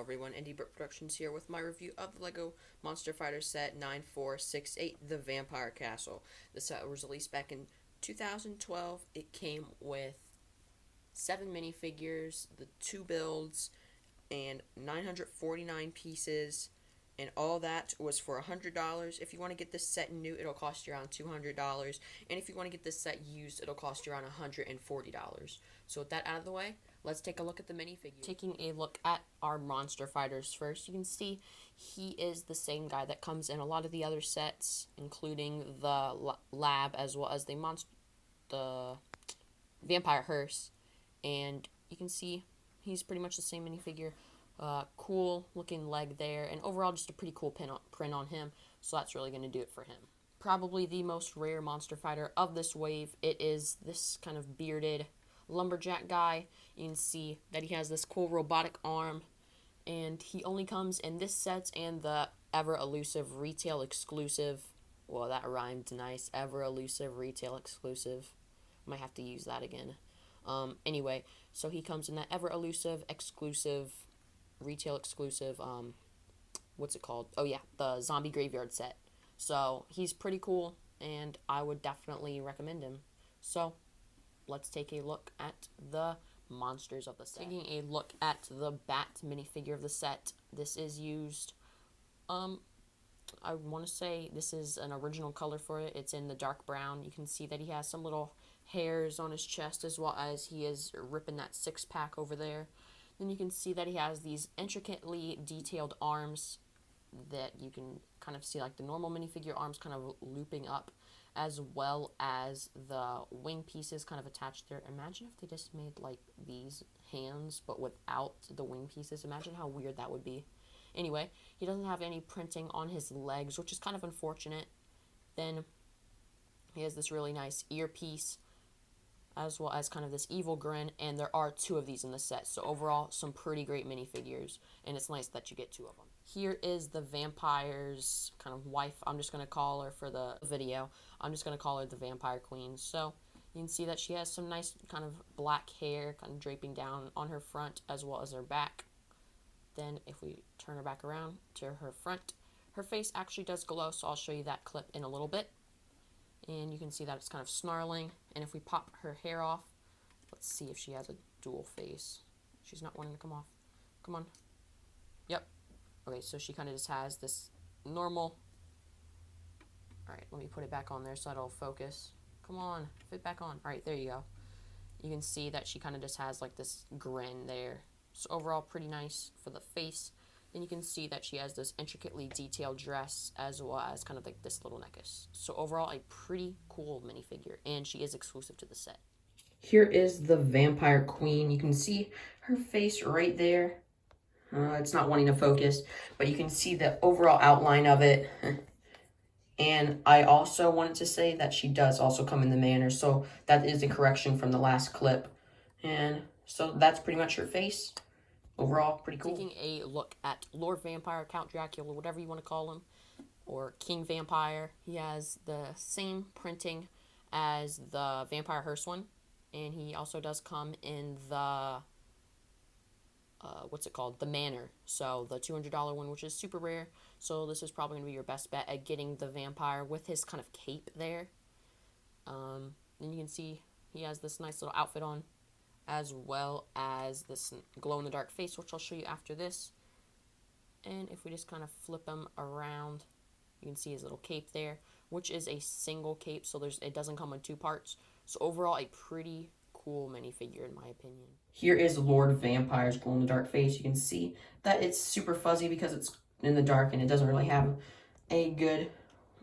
everyone, Indie Brit Productions here with my review of the LEGO Monster Fighter set 9468, The Vampire Castle. The set was released back in 2012. It came with 7 minifigures, the 2 builds, and 949 pieces, and all that was for $100. If you want to get this set new, it'll cost you around $200, and if you want to get this set used, it'll cost you around $140. So with that out of the way, let's take a look at the minifigure. Taking a look at our monster fighters first, you can see he is the same guy that comes in a lot of the other sets, including the lab as well as the vampire hearse. And you can see he's pretty much the same minifigure. Cool looking leg there, and overall just a pretty cool print on him, so that's really going to do it for him. Probably the most rare monster fighter of this wave. It is this kind of bearded lumberjack guy. You can see that he has this cool robotic arm, and he only comes in this set and the ever elusive retail exclusive. Well, that rhymed nice. Ever elusive retail exclusive. Might have to use that again. Anyway, so he comes in that ever elusive exclusive retail exclusive, what's it called? Oh yeah, the zombie graveyard set. So he's pretty cool, and I would definitely recommend him. So let's take a look at the monsters of the set. Taking a look at the bat minifigure of the set. This is used, I want to say this is an original color for it. It's in the dark brown. You can see that he has some little hairs on his chest, as well as he is ripping that six-pack over there. Then you can see that he has these intricately detailed arms that you can kind of see like the normal minifigure arms kind of looping up, as well as the wing pieces kind of attached there. Imagine if they just made like these hands but without the wing pieces. Imagine how weird that would be. Anyway, he doesn't have any printing on his legs, which is kind of unfortunate. Then he has this really nice earpiece, as well as kind of this evil grin, and there are 2 of these in the set. So overall, some pretty great minifigures, and it's nice that you get 2 of them. Here is the vampire's kind of wife. I'm just going to call her for the video. I'm just going to call her the Vampire Queen. So you can see that she has some nice kind of black hair kind of draping down on her front as well as her back. Then if we turn her back around to her front, her face actually does glow, so I'll show you that clip in a little bit. And you can see that it's kind of snarling. And if we pop her hair off, let's see if she has a dual face. She's not wanting to come off. Come on. Yep. Okay, so she kind of just has this normal. Alright, let me put it back on there so it'll focus. Come on, fit back on. Alright, there you go. You can see that she kind of just has like this grin there. So overall, pretty nice for the face. Then you can see that she has this intricately detailed dress, as well as kind of like this little necklace. So overall, a pretty cool minifigure, and she is exclusive to the set. Here is the Vampire Queen. You can see her face right there. It's not wanting to focus, but you can see the overall outline of it. And I also wanted to say that she does also come in the manor, so that is a correction from the last clip. And so that's pretty much her face. Overall, pretty cool. Taking a look at Lord Vampire, Count Dracula, whatever you want to call him, or King Vampire. He has the same printing as the Vampire Hearse one, and he also does come in the, what's it called? The Manor. So the $200 one, which is super rare. So this is probably going to be your best bet at getting the Vampire with his kind of cape there. Then you can see he has this nice little outfit on, as well as this glow-in-the-dark face, which I'll show you after this. And if we just kind of flip him around, you can see his little cape there, which is a single cape, so it doesn't come in 2 parts. So overall, a pretty cool minifigure in my opinion. Here is Lord Vampire's glow-in-the-dark face. You can see that it's super fuzzy because it's in the dark and it doesn't really have a good,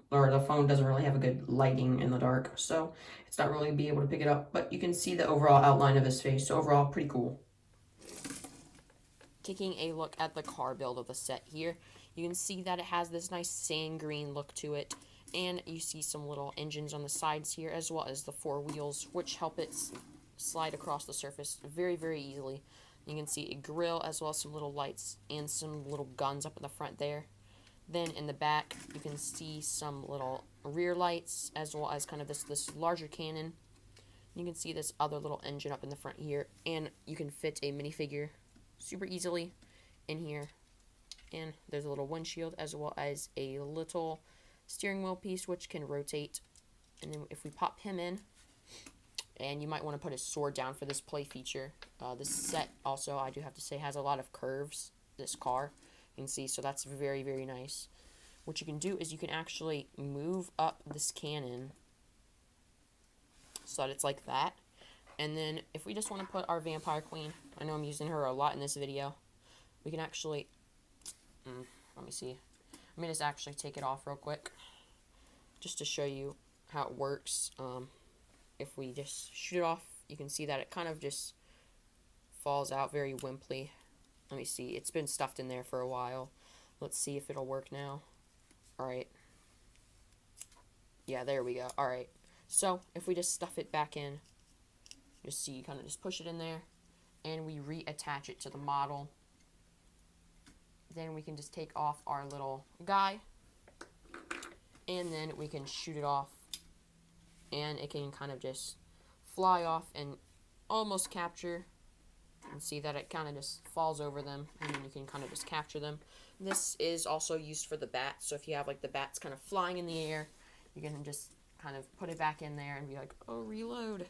or the phone doesn't really have a good lighting in the dark, so it's not really be able to pick it up, but you can see the overall outline of his face, so overall, pretty cool. Taking a look at the car build of the set here, you can see that it has this nice sand green look to it, and you see some little engines on the sides here, as well as the 4 wheels, which help it slide across the surface very, very easily. You can see a grill, as well as some little lights, and some little guns up in the front there. Then in the back, you can see some little rear lights, as well as kind of this larger cannon. You can see this other little engine up in the front here, and you can fit a minifigure super easily in here. And there's a little windshield as well as a little steering wheel piece which can rotate. And then if we pop him in, and you might want to put his sword down for this play feature. This set also, I do have to say, has a lot of curves, this car. You can see, so that's very, very nice. What you can do is you can actually move up this cannon so that it's like that. And then if we just want to put our Vampire Queen, I know I'm using her a lot in this video, we can actually, let me see. Let me just actually take it off real quick just to show you how it works. If we just shoot it off, you can see that it kind of just falls out very wimply. Let me see. It's been stuffed in there for a while. Let's see if it'll work now. Alright. Yeah, there we go. Alright. So, if we just stuff it back in, just see, you kind of just push it in there, and we reattach it to the model. Then we can just take off our little guy, and then we can shoot it off. And it can kind of just fly off and almost capture. And see that it kind of just falls over them, and then you can kind of just capture them. This is also used for the bats, so if you have like the bats kind of flying in the air, you can just kind of put it back in there and be like, oh, reload.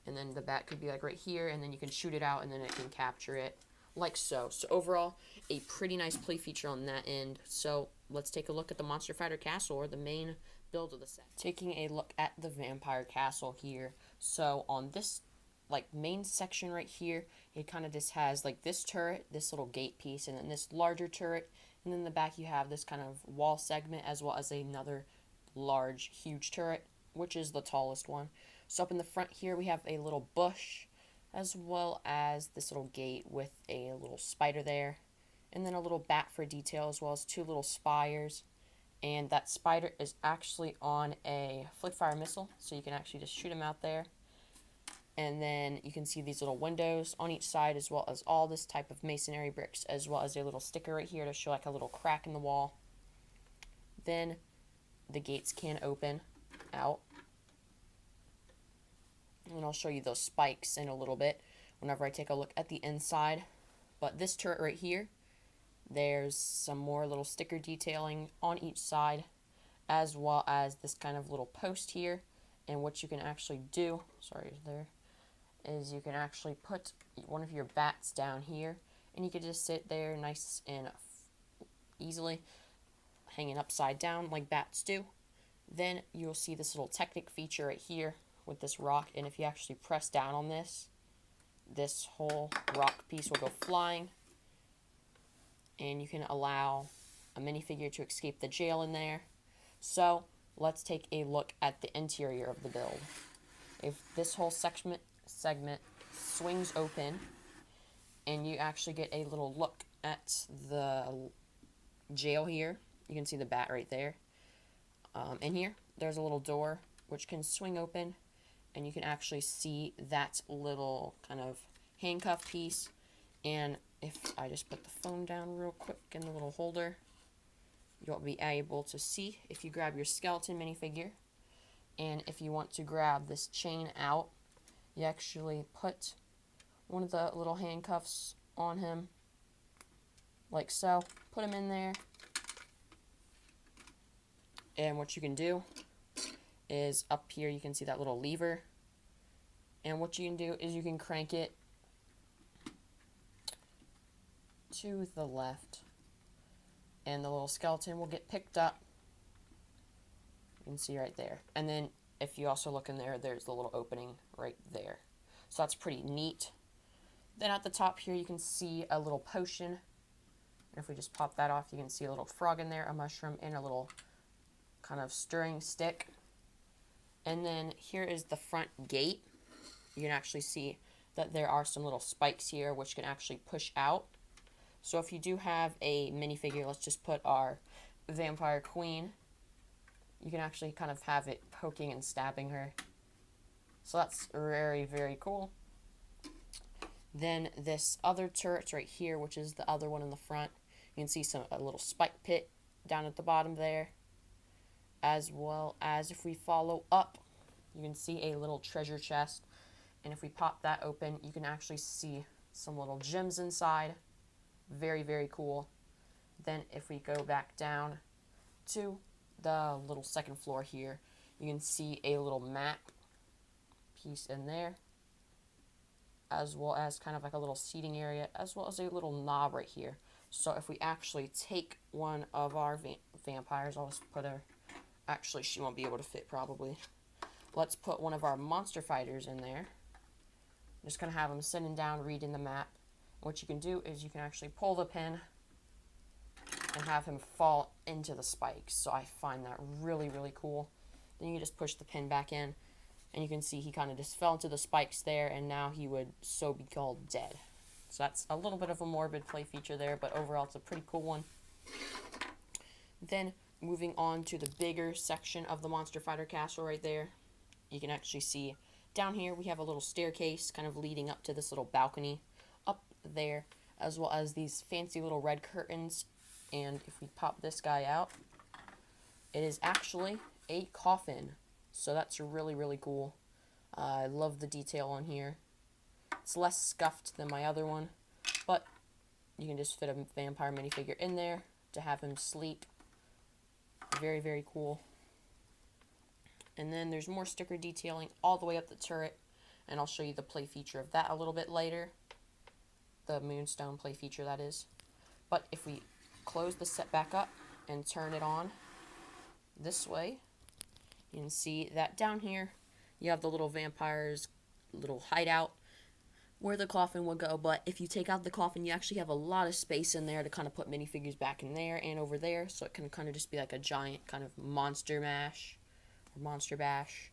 And then the bat could be like right here, and then you can shoot it out, and then it can capture it like so. So overall, a pretty nice play feature on that end. So let's take a look at the Monster Fighter Castle, or the main build of the set. Taking a look at the Vampire Castle here. So on this like main section right here, it kind of just has like this turret, this little gate piece, and then this larger turret, and then in the back you have this kind of wall segment as well as another large huge turret, which is the tallest one. So up in the front here we have a little bush as well as this little gate with a little spider there, and then a little bat for detail as well as two little spires. And that spider is actually on a flick fire missile, so you can actually just shoot him out there. And then you can see these little windows on each side as well as all this type of masonry bricks, as well as a little sticker right here to show like a little crack in the wall. Then the gates can open out. And I'll show you those spikes in a little bit whenever I take a look at the inside. But this turret right here, there's some more little sticker detailing on each side, as well as this kind of little post here. And what you can actually do, is you can actually put one of your bats down here, and you can just sit there nice and easily, hanging upside down like bats do. Then you'll see this little Technic feature right here with this rock, and if you actually press down on this, this whole rock piece will go flying. And you can allow a minifigure to escape the jail in there. So let's take a look at the interior of the build. If this whole segment swings open, and you actually get a little look at the jail here, you can see the bat right there. In here, there's a little door which can swing open, and you can actually see that little kind of handcuff piece. And if I just put the phone down real quick in the little holder, you'll be able to see if you grab your skeleton minifigure, and if you want to grab this chain out, you actually put one of the little handcuffs on him, like so. Put him in there, and what you can do is up here you can see that little lever, and what you can do is you can crank it to the left, and the little skeleton will get picked up. You can see right there. And then if you also look in there, there's the little opening right there. So that's pretty neat. Then at the top here you can see a little potion. And if we just pop that off, you can see a little frog in there, a mushroom, and a little kind of stirring stick. And then here is the front gate. You can actually see that there are some little spikes here which can actually push out. So if you do have a minifigure, let's just put our Vampire Queen, you can actually kind of have it poking and stabbing her. So that's very, very cool. Then this other turret right here, which is the other one in the front, you can see a little spike pit down at the bottom there. As well as if we follow up, you can see a little treasure chest. And if we pop that open, you can actually see some little gems inside. Very, very cool. Then if we go back down to the little second floor here, you can see a little map piece in there, as well as kind of like a little seating area, as well as a little knob right here. So if we actually take one of our vampires, I'll just put her, actually she won't be able to fit probably. Let's put one of our monster fighters in there. Just gonna have him sitting down reading the map. What you can do is you can actually pull the pin and have him fall into the spikes. So I find that really, really cool. Then you just push the pin back in, and you can see he kind of just fell into the spikes there, and now he would so be called dead. So that's a little bit of a morbid play feature there, but overall it's a pretty cool one. Then moving on to the bigger section of the Monster Fighter Castle right there, you can actually see down here we have a little staircase kind of leading up to this little balcony up there, as well as these fancy little red curtains. And if we pop this guy out, it is actually a coffin. So that's really, really cool. I love the detail on here. It's less scuffed than my other one, but you can just fit a vampire minifigure in there to have him sleep. Very, very cool. And then there's more sticker detailing all the way up the turret, and I'll show you the play feature of that a little bit later. The Moonstone play feature, that is. But if we close the set back up and turn it on this way, you can see that down here you have the little vampire's little hideout where the coffin would go. But if you take out the coffin, you actually have a lot of space in there to kind of put minifigures back in there and over there, so it can kind of just be like a giant kind of monster mash or monster bash.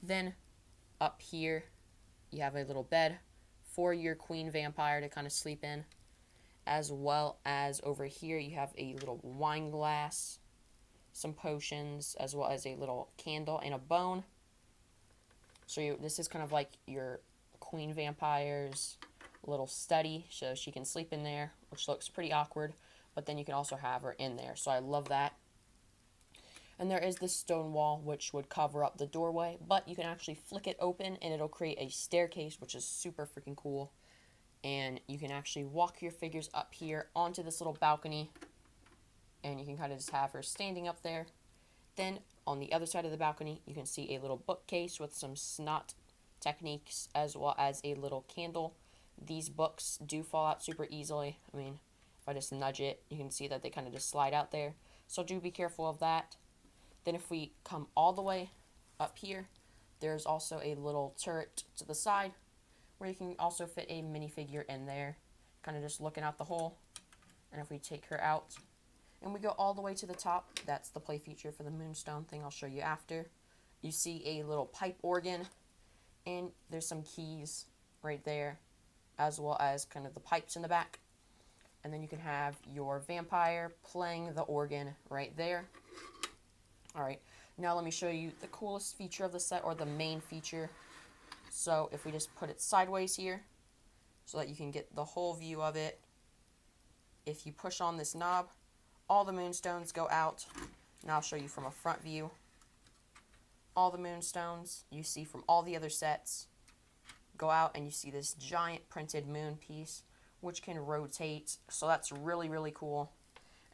Then up here you have a little bed for your queen vampire to kind of sleep in, as well as over here you have a little wine glass, some potions, as well as a little candle and a bone. So this is kind of like your queen vampire's little study, so she can sleep in there, which looks pretty awkward, but then you can also have her in there, so I love that. And there is this stone wall which would cover up the doorway, but you can actually flick it open and it'll create a staircase, which is super freaking cool. And you can actually walk your figures up here onto this little balcony, and you can kind of just have her standing up there. Then on the other side of the balcony you can see a little bookcase with some snot techniques, as well as a little candle. These books do fall out super easily. I mean, if I just nudge it, you can see that they kind of just slide out there, so do be careful of that. Then if we come all the way up here, there's also a little turret to the side where you can also fit a minifigure in there, kind of just looking out the hole. And if we take her out and we go all the way to the top, that's the play feature for the Moonstone thing I'll show you after. You see a little pipe organ, and there's some keys right there, as well as kind of the pipes in the back. And then you can have your vampire playing the organ right there. Alright, now let me show you the coolest feature of the set, or the main feature. So if we just put it sideways here, so that you can get the whole view of it, if you push on this knob, all the moonstones go out. Now I'll show you from a front view. All the moonstones you see from all the other sets go out, and you see this giant printed moon piece which can rotate, so that's really, really cool.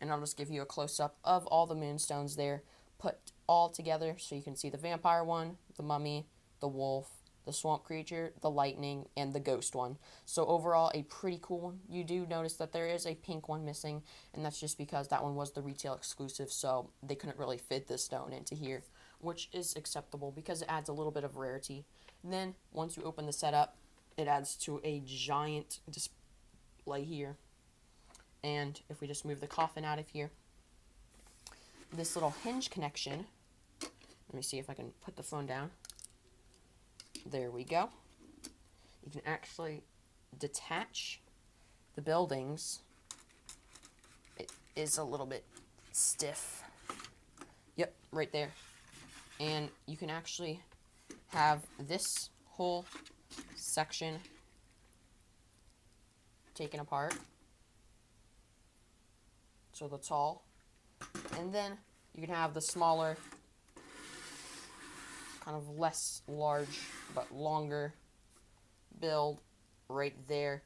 And I'll just give you a close-up of all the moonstones there put all together, so you can see the vampire one, the mummy, the wolf, the swamp creature, the lightning, and the ghost one. So overall, a pretty cool one. You do notice that there is a pink one missing, and that's just because that one was the retail exclusive, so they couldn't really fit this stone into here, which is acceptable because it adds a little bit of rarity. And then once you open the setup, it adds to a giant display here. And if we just move the coffin out of here, this little hinge connection, let me see if I can put the phone down. There we go. You can actually detach the buildings. It is a little bit stiff. Yep, right there. And you can actually have this whole section taken apart. So the tall. And then you can have the smaller, kind of less large but longer build right there.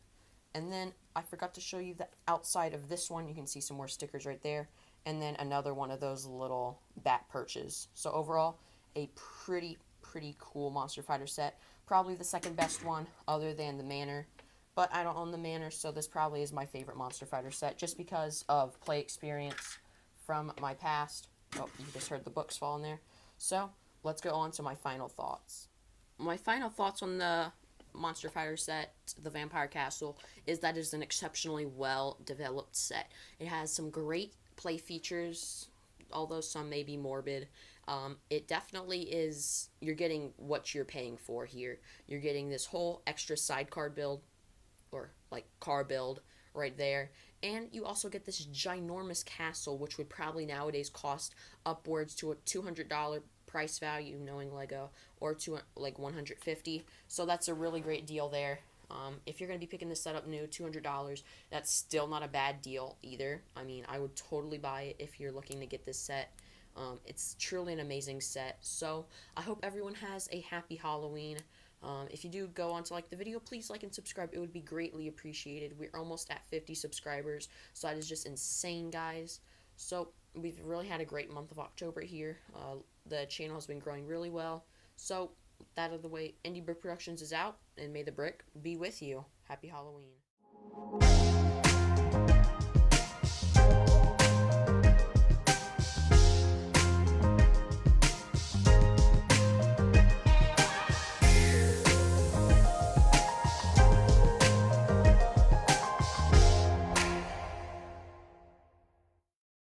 And then I forgot to show you the outside of this one. You can see some more stickers right there. And then another one of those little bat perches. So overall, a pretty cool Monster Fighter set. Probably the second best one other than the Manor. But I don't own the Manor, so this probably is my favorite Monster Fighter set just because of play experience from my past. Oh, you just heard the books fall in there. So, let's go on to my final thoughts. My final thoughts on the Monster Fighter set, the Vampyre Castle, is that it is an exceptionally well developed set. It has some great play features, although some may be morbid. It definitely is, you're getting what you're paying for here. You're getting this whole extra sidecar build, or like car build right there. And you also get this ginormous castle, which would probably nowadays cost upwards to a $200 price value, knowing Lego, or to like $150. So that's a really great deal there. If you're going to be picking this set up new, $200, that's still not a bad deal either. I mean, I would totally buy it if you're looking to get this set. It's truly an amazing set. So I hope everyone has a happy Halloween. If you do go on to like the video, please like and subscribe. It would be greatly appreciated. We're almost at 50 subscribers, so that is just insane, guys. So we've really had a great month of October here. The channel has been growing really well. So that out of the way, Indie Brick Productions is out, and may the brick be with you. Happy Halloween.